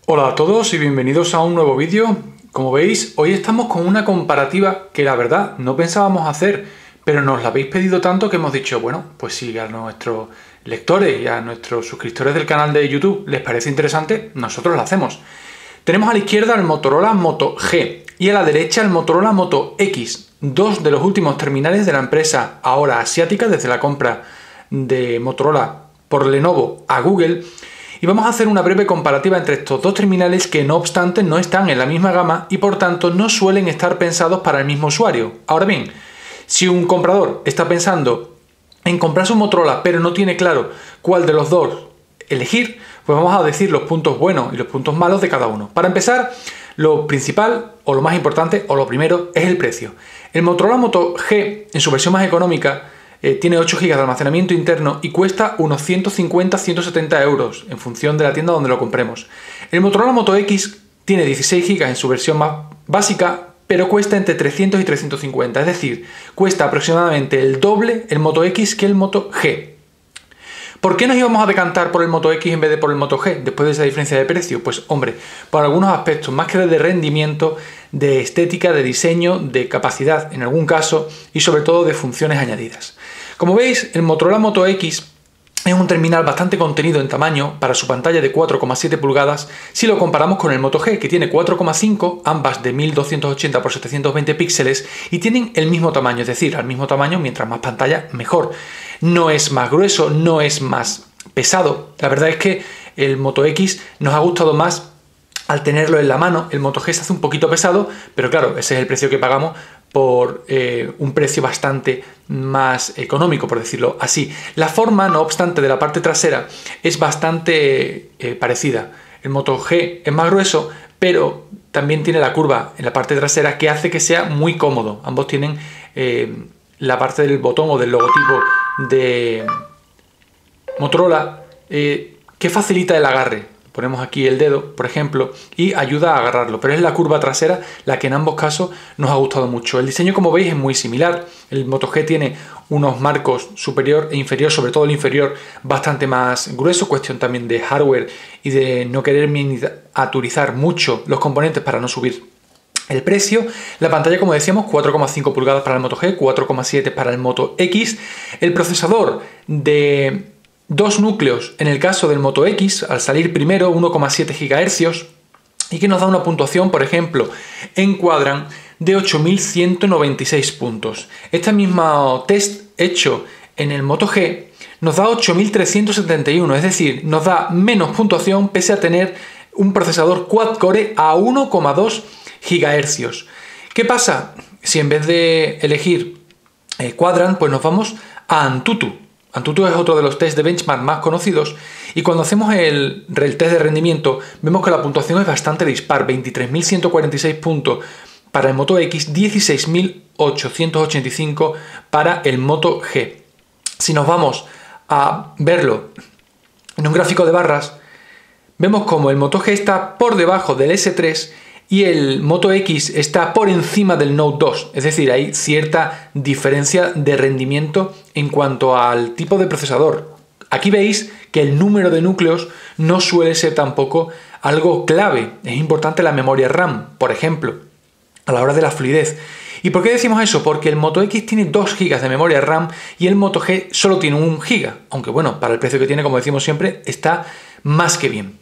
Hola a todos y bienvenidos a un nuevo vídeo. Como veis, hoy estamos con una comparativa que la verdad no pensábamos hacer, pero nos la habéis pedido tanto que hemos dicho, bueno, pues si a nuestros lectores y a nuestros suscriptores del canal de YouTube les parece interesante, nosotros lo hacemos. Tenemos a la izquierda el Motorola Moto G y a la derecha el Motorola Moto X, dos de los últimos terminales de la empresa ahora asiática desde la compra de Motorola por Lenovo a Google. Y vamos a hacer una breve comparativa entre estos dos terminales que no obstante no están en la misma gama y por tanto no suelen estar pensados para el mismo usuario. Ahora bien, si un comprador está pensando en comprarse un Motorola pero no tiene claro cuál de los dos elegir, pues vamos a decir los puntos buenos y los puntos malos de cada uno. Para empezar, lo principal o lo más importante o lo primero es el precio. El Motorola Moto G en su versión más económica tiene 8 GB de almacenamiento interno y cuesta unos 150-170 euros en función de la tienda donde lo compremos. El Motorola Moto X tiene 16 GB en su versión más básica, pero cuesta entre 300 y 350, es decir, cuesta aproximadamente el doble el Moto X que el Moto G. ¿Por qué nos íbamos a decantar por el Moto X en vez de por el Moto G después de esa diferencia de precio? Pues hombre, por algunos aspectos, más que de rendimiento, de estética, de diseño, de capacidad en algún caso y sobre todo de funciones añadidas. Como veis, el Motorola Moto X es un terminal bastante contenido en tamaño para su pantalla de 4,7 pulgadas si lo comparamos con el Moto G, que tiene 4,5, ambas de 1280 x 720 píxeles y tienen el mismo tamaño, es decir, al mismo tamaño, mientras más pantalla, mejor. No es más grueso, no es más pesado. La verdad es que el Moto X nos ha gustado más al tenerlo en la mano. El Moto G se hace un poquito pesado, pero claro, ese es el precio que pagamos por un precio bastante más económico, por decirlo así. La forma, no obstante, de la parte trasera es bastante parecida. El Moto G es más grueso, pero también tiene la curva en la parte trasera que hace que sea muy cómodo. Ambos tienen la parte del botón o del logotipo de Motorola que facilita el agarre. Ponemos aquí el dedo, por ejemplo, y ayuda a agarrarlo, pero es la curva trasera la que en ambos casos nos ha gustado mucho. El diseño, como veis, es muy similar. El Moto G tiene unos marcos superior e inferior, sobre todo el inferior, bastante más grueso, cuestión también de hardware y de no querer miniaturizar mucho los componentes para no subir el precio. La pantalla, como decíamos, 4,5 pulgadas para el Moto G, 4,7 para el Moto X. El procesador de 2 núcleos en el caso del Moto X, al salir primero 1,7 GHz y que nos da una puntuación, por ejemplo, en Quadrant de 8196 puntos. Este mismo test hecho en el Moto G nos da 8371, es decir, nos da menos puntuación pese a tener un procesador quad-core a 1,2 GHz. ¿Qué pasa si en vez de elegir Quadrant, pues nos vamos a Antutu? Antutu es otro de los test de benchmark más conocidos y cuando hacemos el test de rendimiento vemos que la puntuación es bastante dispar, 23.146 puntos para el Moto X, 16.885 para el Moto G. Si nos vamos a verlo en un gráfico de barras, vemos como el Moto G está por debajo del S3 y el Moto X está por encima del Note 2, es decir, hay cierta diferencia de rendimiento en cuanto al tipo de procesador. Aquí veis que el número de núcleos no suele ser tampoco algo clave. Es importante la memoria RAM, por ejemplo, a la hora de la fluidez. ¿Y por qué decimos eso? Porque el Moto X tiene 2 GB de memoria RAM y el Moto G solo tiene 1 GB, aunque bueno, para el precio que tiene, como decimos siempre, está más que bien.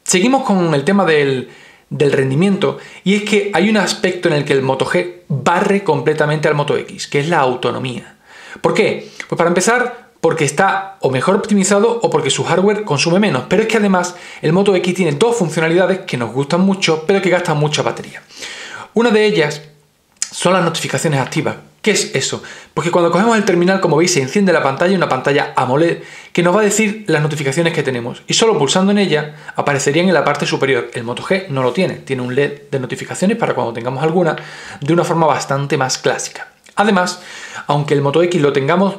Seguimos con el tema del rendimiento y es que hay un aspecto en el que el Moto G barre completamente al Moto X, que es la autonomía. ¿Por qué? Pues para empezar, porque está o mejor optimizado o porque su hardware consume menos, pero es que además el Moto X tiene dos funcionalidades que nos gustan mucho pero que gastan mucha batería. Una de ellas son las notificaciones activas. ¿Qué es eso? Porque cuando cogemos el terminal, como veis, se enciende la pantalla, una pantalla AMOLED, que nos va a decir las notificaciones que tenemos. Y solo pulsando en ella aparecerían en la parte superior. El Moto G no lo tiene. Tiene un LED de notificaciones para cuando tengamos alguna, de una forma bastante más clásica. Además, aunque el Moto X lo tengamos,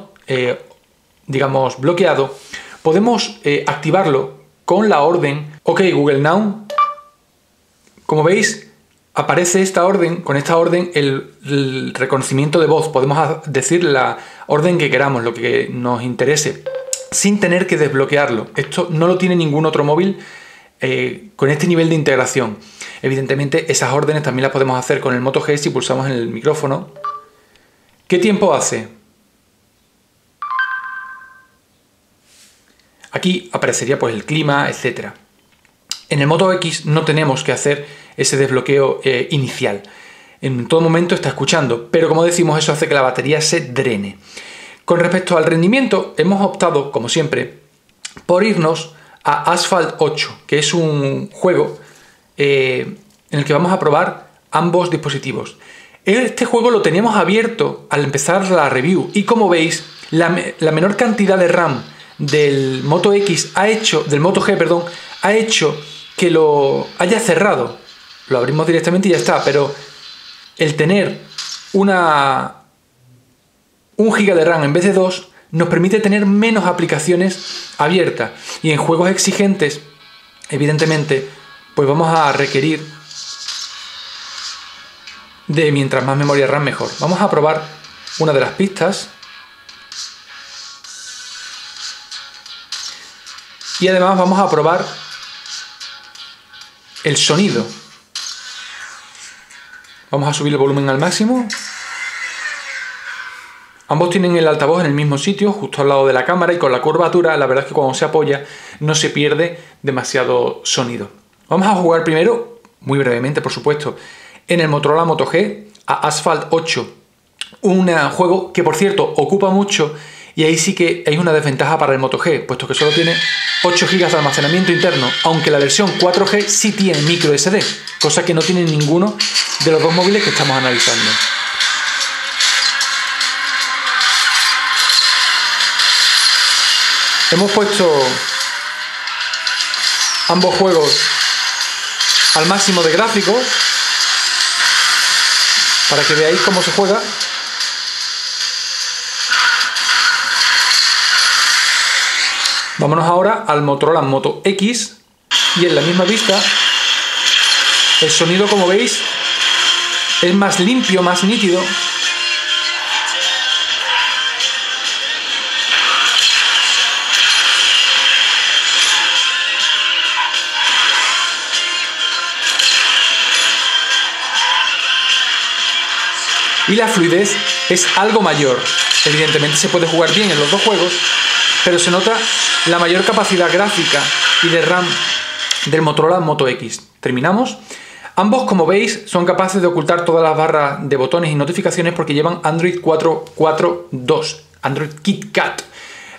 digamos, bloqueado, podemos activarlo con la orden OK Google Now. Como veis, aparece esta orden, con esta orden el reconocimiento de voz. Podemos decir la orden que queramos, lo que nos interese, sin tener que desbloquearlo. Esto no lo tiene ningún otro móvil con este nivel de integración. Evidentemente esas órdenes también las podemos hacer con el Moto G si pulsamos en el micrófono. ¿Qué tiempo hace? Aquí aparecería pues el clima, etc. En el Moto X no tenemos que hacer ese desbloqueo inicial. En todo momento está escuchando, pero como decimos, eso hace que la batería se drene. Con respecto al rendimiento, hemos optado, como siempre, por irnos a Asphalt 8, que es un juego en el que vamos a probar ambos dispositivos. Este juego lo teníamos abierto al empezar la review y como veis, la menor cantidad de RAM del Moto X del Moto G, perdón, ha hecho que lo haya cerrado. Lo abrimos directamente y ya está, pero el tener 1 GB de RAM en vez de 2 nos permite tener menos aplicaciones abiertas, y en juegos exigentes, evidentemente, pues vamos a requerir de mientras más memoria RAM mejor. Vamos a probar una de las pistas. Y además vamos a probar el sonido. Vamos a subir el volumen al máximo. Ambos tienen el altavoz en el mismo sitio, justo al lado de la cámara, y con la curvatura, la verdad es que cuando se apoya no se pierde demasiado sonido. Vamos a jugar primero, muy brevemente por supuesto, en el Motorola Moto G a Asphalt 8. Un juego que por cierto ocupa mucho, y ahí sí que hay una desventaja para el Moto G, puesto que solo tiene 8 GB de almacenamiento interno, aunque la versión 4G sí tiene micro SD, cosa que no tiene ninguno de los dos móviles que estamos analizando. Hemos puesto ambos juegos al máximo de gráficos para que veáis cómo se juega. Vámonos ahora al Motorola Moto X y en la misma vista el sonido, como veis, es más limpio, más nítido. Y la fluidez es algo mayor. Evidentemente se puede jugar bien en los dos juegos, pero se nota la mayor capacidad gráfica y de RAM del Motorola Moto X. Terminamos. Ambos, como veis, son capaces de ocultar todas las barras de botones y notificaciones porque llevan Android 4.4.2, Android KitKat.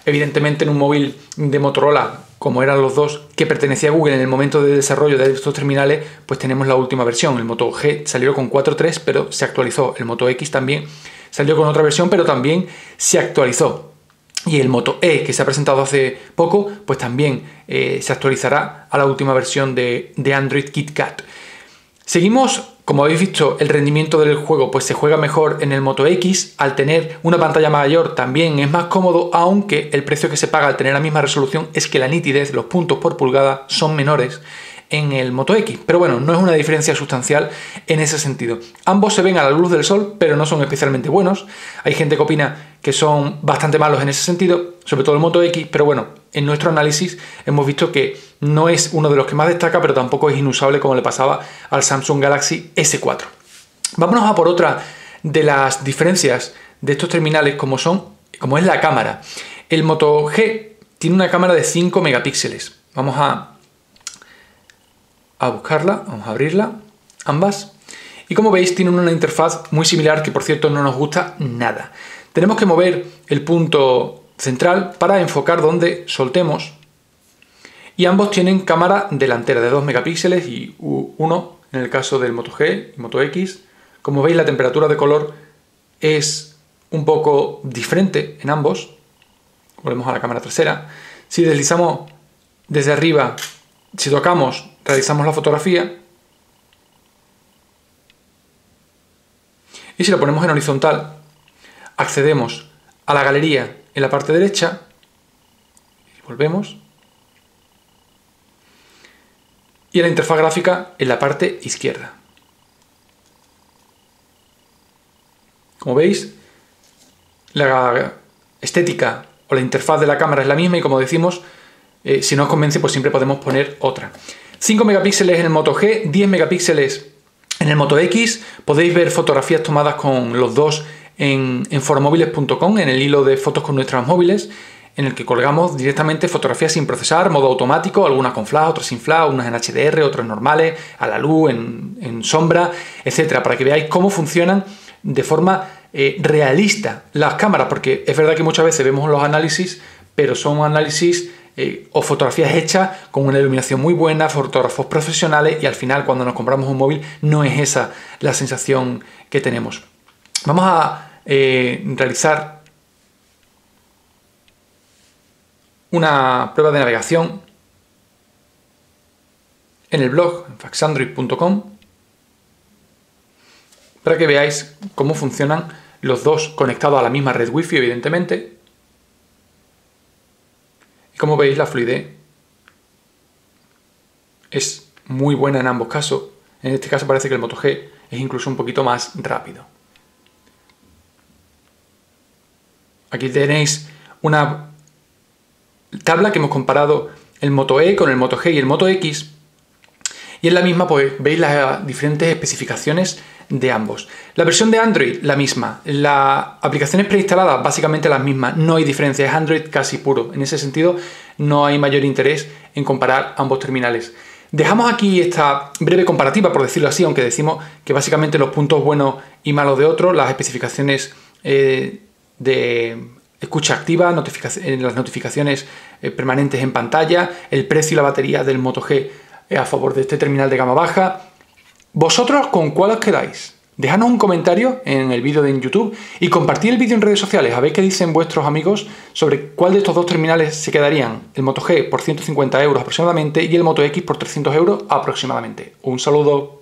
Evidentemente en un móvil de Motorola, como eran los dos, que pertenecía a Google en el momento de desarrollo de estos terminales, pues tenemos la última versión. El Moto G salió con 4.3, pero se actualizó. El Moto X también salió con otra versión, pero también se actualizó. Y el Moto E, que se ha presentado hace poco, pues también se actualizará a la última versión de Android KitKat. Seguimos. Como habéis visto, el rendimiento del juego pues se juega mejor en el Moto X. Al tener una pantalla mayor también es más cómodo, aunque el precio que se paga al tener la misma resolución es que la nitidez, los puntos por pulgada, son menores en el Moto X. Pero bueno, no es una diferencia sustancial en ese sentido. Ambos se ven a la luz del sol, pero no son especialmente buenos. Hay gente que opina que son bastante malos en ese sentido, sobre todo el Moto X, pero bueno, en nuestro análisis hemos visto que no es uno de los que más destaca, pero tampoco es inusable como le pasaba al Samsung Galaxy S4. Vámonos a por otra de las diferencias de estos terminales, como es la cámara. El Moto G tiene una cámara de 5 megapíxeles. Vamos a buscarla, vamos a abrirla, ambas. Y como veis, tienen una interfaz muy similar, que por cierto no nos gusta nada. Tenemos que mover el punto central para enfocar donde soltemos. Y ambos tienen cámara delantera de 2 megapíxeles y 1 en el caso del Moto G y Moto X. Como veis, la temperatura de color es un poco diferente en ambos. Volvemos a la cámara trasera. Si deslizamos desde arriba, si tocamos, realizamos la fotografía. Y si lo ponemos en horizontal, accedemos a la galería en la parte derecha. Y volvemos. Y a la interfaz gráfica en la parte izquierda. Como veis, la estética o la interfaz de la cámara es la misma y como decimos, si no os convence, pues siempre podemos poner otra. 5 megapíxeles en el Moto G, 10 megapíxeles en el Moto X. Podéis ver fotografías tomadas con los dos en fotomóviles.com, en el hilo de fotos con nuestros móviles, en el que colgamos directamente fotografías sin procesar, modo automático, algunas con flash, otras sin flash, unas en HDR, otras normales, a la luz, en sombra, etcétera, para que veáis cómo funcionan de forma realista las cámaras, porque es verdad que muchas veces vemos los análisis, pero son análisis o fotografías hechas con una iluminación muy buena, fotógrafos profesionales, y al final cuando nos compramos un móvil no es esa la sensación que tenemos. Vamos a realizar una prueba de navegación en el blog en faxandroid.com para que veáis cómo funcionan los dos conectados a la misma red Wi-Fi, evidentemente. Y como veis, la fluidez es muy buena en ambos casos. En este caso parece que el Moto G es incluso un poquito más rápido. Aquí tenéis una tabla que hemos comparado el Moto E con el Moto G y el Moto X, y en la misma pues veis las diferentes especificaciones de ambos. La versión de Android, la misma. Las aplicaciones preinstaladas, básicamente las mismas. No hay diferencia, es Android casi puro. En ese sentido, no hay mayor interés en comparar ambos terminales. Dejamos aquí esta breve comparativa, por decirlo así, aunque decimos que básicamente los puntos buenos y malos de otro, las especificaciones de escucha activa, las notificaciones permanentes en pantalla, el precio y la batería del Moto G a favor de este terminal de gama baja. ¿Vosotros con cuál os quedáis? Dejadnos un comentario en el vídeo de YouTube y compartid el vídeo en redes sociales a ver qué dicen vuestros amigos sobre cuál de estos dos terminales se quedarían. El Moto G por 150 € aproximadamente y el Moto X por 300 € aproximadamente. Un saludo.